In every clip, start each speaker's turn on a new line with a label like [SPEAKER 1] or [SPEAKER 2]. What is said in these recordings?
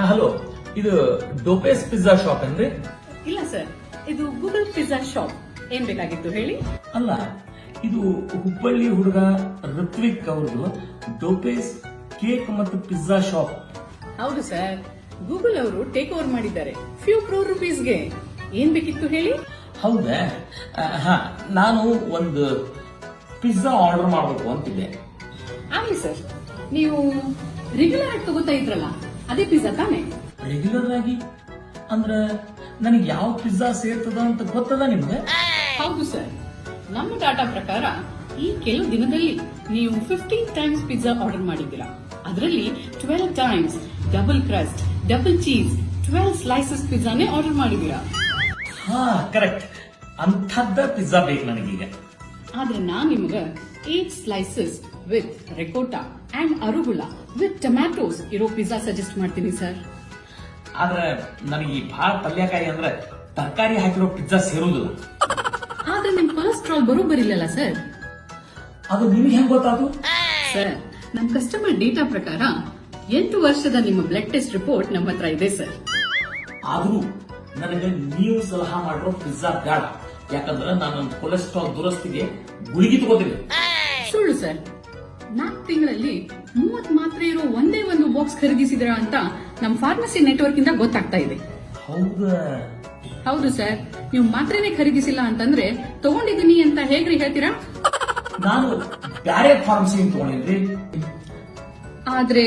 [SPEAKER 1] Hello, ಇದು ಡೋಪೇಸ್ pizza shop ಏನ್ರಿ?
[SPEAKER 2] ಇಲ್ಲ ಸರ್, ಇದು ಗೂಗಲ್ ಪಿಜ್ಜಾ ಶಾಪ್. ಏನ್ ಬೇಕಾಗಿತ್ತು ಹೇಳಿ?
[SPEAKER 1] ಅಲ್ಲ, ಇದು ಹುಬ್ಬಳ್ಳಿ ಹುಡುಗ ಋತ್ವಿಕ್ ಅವ್ರದ್ದು ಡೋಪೇಸ್ ಕೇಕ್ ಮತ್ತು ಪಿಜ್ಜಾ ಶಾಪ್.
[SPEAKER 2] ಹೌದು ಸರ್, ಗೂಗಲ್ ಅವರು ಟೇಕ್ ಓವರ್ ಮಾಡಿದ್ದಾರೆ ಫ್ಯೂ ಕ್ರೋರ್ ರುಪೀಸ್ಗೆ. ಏನ್ ಬೇಕಿತ್ತು ಹೇಳಿ?
[SPEAKER 1] ಹೌದಾ? ಹಾ, ನಾನು ಒಂದು ಪಿಜ್ಜಾ ಆರ್ಡರ್ ಮಾಡಬೇಕು ಅಂತಿದ್ದೆ.
[SPEAKER 2] ಆಗ್ಲಿ ಸರ್, ನೀವು ರೆಗ್ಯುಲರ್ ಆಗಿ ತಗೋತಾ ಇದ್ರಲ್ಲ, ಅದೇ ಪಿಜ್ಜಾ ತಾನೆ?
[SPEAKER 1] ರೆಗ್ಯುಲರ್ ಆಗಿ ಅಂದ್ರೆ ನನಗೆ ಯಾವ ಪಿಜ್ಜಾ ಸೇರ್ತದ ಅಂತ ಗೊತ್ತದ ನಿಮ್ಗೆ?
[SPEAKER 2] ಹೌದು ಸರ್, ನಮ್ಮ ಡಾಟಾ ಪ್ರಕಾರ ಈ ಕೆಲವು ದಿನದಲ್ಲಿ ನೀವು 15 ಟೈಮ್ಸ್ ಪಿಜ್ಜಾ ಆರ್ಡರ್ ಮಾಡಿದ್ದೀರಾ. ಅದರಲ್ಲಿ 12 times double crust, double cheese, 12 slices ಪಿಜ್ಜಾನೇ ಆರ್ಡರ್ ಮಾಡಿದ್ದೀರಾ.
[SPEAKER 1] ಹಾ, ಕರೆಕ್ಟ್. ಅಂಥದ್ದ ಪಿಜ್ಜಾ ಬೇಕು ನನಗೀಗ.
[SPEAKER 2] ಆದ್ರೆ ನಾನ್ ನಿಮ್ಗ 8 slices with ricotta and arugula with tomatoes ಇರೋ ಪಿಜ್ಜಾ ಸಜೆಸ್ಟ್ ಮಾಡ್ತೀನಿ ಸರ್.
[SPEAKER 1] ಆದ್ರೆ ನನಗೆ ಈ ಭಾಳ ಪಲ್ಯಕಾಯಿ ಅಂದ್ರೆ ತರಕಾರಿ ಹಾಕಿರೋ ಪಿಜ್ಜಾ ಸೇರುವುದಿಲ್ಲ.
[SPEAKER 2] ಆದ್ರೆ ನಿಮ್ ಕೊಲೆಸ್ಟ್ರಾಲ್ ಬರೋಬ್ಬರಿಲ್ಲಲ್ಲ ಸರ್?
[SPEAKER 1] ಅದು ನಿಮ್ಗೆ ಹೆಂಗ್ ಗೊತ್ತಾದ್ರು?
[SPEAKER 2] ಸರ್, ನಮ್ ಕಸ್ಟಮರ್ ಡೇಟಾ ಪ್ರಕಾರ 8 ವರ್ಷದ ನಿಮ್ಮ ಬ್ಲಡ್ ಟೆಸ್ಟ್ ರಿಪೋರ್ಟ್ ನಮ್ಮ ಹತ್ರ ಇದೆ ಸರ್.
[SPEAKER 1] ಆದ್ರೂ ನನಗೆ ನೀವು ಸಲಹಾ ಮಾಡಿರೋ ಪಿಜ್ಜಾ ಬೇಡ. ಯಾಕಂದ್ರೆ ನಾನು ಕೊಲೆಸ್ಟ್ರಾಲ್ ದುರಸ್ತಿಗೆ ಗುಳಿಗೆ ತಗೋತೀನಿ.
[SPEAKER 2] ಸುಳ್ಳು ಸರ್, 4 ತಿಂಗಳಲ್ಲಿ 30 ಮಾತ್ರೆ ಇರೋ ಒಂದೇ ಒಂದು ಬಾಕ್ಸ್ ಖರೀದಿಸಿದ್ರ ಅಂತ ನಮ್ ಫಾರ್ಮಸಿ ನೆಟ್ವರ್ಕ್ ಇಂದ ಗೊತ್ತಾಗ್ತಾ ಇದೆ.
[SPEAKER 1] ಹೌದಾ?
[SPEAKER 2] ಹೌದು ಸರ್, ನೀವು ಮಾತ್ರೆನೇ ಖರೀದಿಸಿಲ್ಲ ಅಂತಂದ್ರೆ ತಗೊಂಡಿದ್ದೀನಿ ಅಂತ ಹೇಗ್ರಿ ಹೇಳ್ತೀರಾ?
[SPEAKER 1] ನಾನು ಬ್ಯಾರೆ ಫಾರ್ಮಸಿ ತಗೊಂಡಿದ್ರಿ.
[SPEAKER 2] ಆದ್ರೆ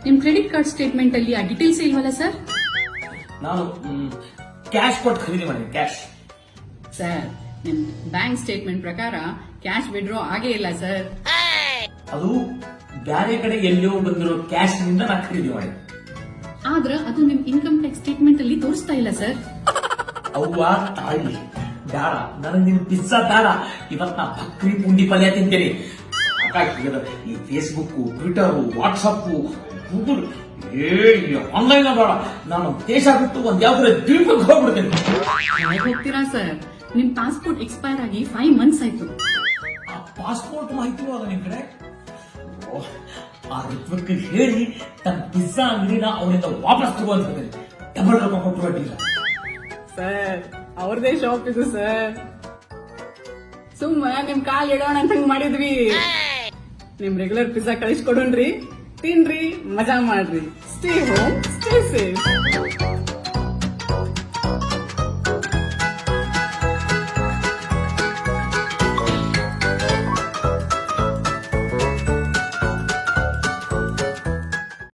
[SPEAKER 2] ನಿಮ್ ಕ್ರೆಡಿಟ್ ಕಾರ್ಡ್ ಸ್ಟೇಟ್ಮೆಂಟ್ ಅಲ್ಲಿ ಆ ಡೀಟೇಲ್ಸ್ ಇಲ್ವಲ್ಲ ಸರ್?
[SPEAKER 1] ನಾನು ಕ್ಯಾಶ್ ಕೊಟ್ಟು ಖರೀದಿ ಮಾಡಿದ್ದೆ. ಕ್ಯಾಶ್.
[SPEAKER 2] ಸರ್, ನಿಮ್ ಬ್ಯಾಂಕ್ ಸ್ಟೇಟ್ಮೆಂಟ್ ಪ್ರಕಾರ ಕ್ಯಾಶ್ ವಿಡ್ರಾ ಆಗೇ ಇಲ್ಲ ಸರ್.
[SPEAKER 1] ಅದು ಬ್ಯಾರೆ ಕಡೆ ಎಲ್ಲೋ ಬಂದಿರೋ ಕ್ಯಾಶ್ ನಿಂದ ನಾನು ಖರೀದಿ ಮಾಡಿದ್ದೆ.
[SPEAKER 2] ಆದ್ರೆ ಅದು ನಿಮ್ ಇನ್ಕಮ್ ಟ್ಯಾಕ್ಸ್ ಸ್ಟೇಟ್ಮೆಂಟ್ ಅಲ್ಲಿ ತೋರಿಸ್ತಾ ಇಲ್ಲ ಸರ್.
[SPEAKER 1] ಅವ್ವ ತಾಯಿ, ಬೇಡ, ನನಗೆ ನಿನ್ ಪಿಜ್ಜಾ ಬೇಡ. ಇವತ್ ನಾ ಬಕ್ರಿ ಪುಂಡಿ ಪಲ್ಯ ತಿಂತೇನೆ. ಈ Facebook, Twitter, WhatsApp, Google, online ಬೇಡ. ನಾನು ದೇಶ ಬಿಟ್ಟು ಒಂದ್ ಯಾವ್ದಾರ ದ್ವೀಪಕ್ಕೆ ಹೋಗ್ಬಿಡ್ತೇನೆ.
[SPEAKER 2] ಹೇಗೆ ಹೋಗ್ತೀರಾ ಸರ್? ನಿಮ್ ಪಾಸ್ಪೋರ್ಟ್ ಎಕ್ಸ್ಪೈರ್ ಆಗಿ 5 ಮಂತ್ಸ್ ಆಯ್ತು.
[SPEAKER 1] ಆ ಪಾಸ್ಪೋರ್ಟ್ ಮಾಹಿತಿ ಅದ ನಿಮ್ ಕಡೆ? ಆ ಋತ್ವಿಕ್ ಹೇಳಿ ತನ್ನ ಪಿಜ್ಜಾ ಅಂಗಡಿನ ಅವನಿಂದ ವಾಪಸ್ ತಗೊಂಡ್ಬಿಡ್ತೇನೆ. ಡಬಲ್ ರೊಕ್ಕ ಕೊಟ್ಟು ಅಡ್ಡಿಲ್ಲ
[SPEAKER 2] ಸರ್. ಅವ್ರದೇ ಶಾಪ್ ಇದು ಸರ್. ಸುಮ್ಮ ನಿಮ್ ಕಾಲ್ ಇಡೋಣ ಅಂತ ಮಾಡಿದ್ವಿ. ನಿಮ್ ರೆಗ್ಯುಲರ್ ಪಿಜ್ಜಾ ಕಳಿಸ್ಕೊಡೋಣ್ರಿ, ತಿನ್ರಿ, ಮಜಾ ಮಾಡ್ರಿ. Stay home, stay safe.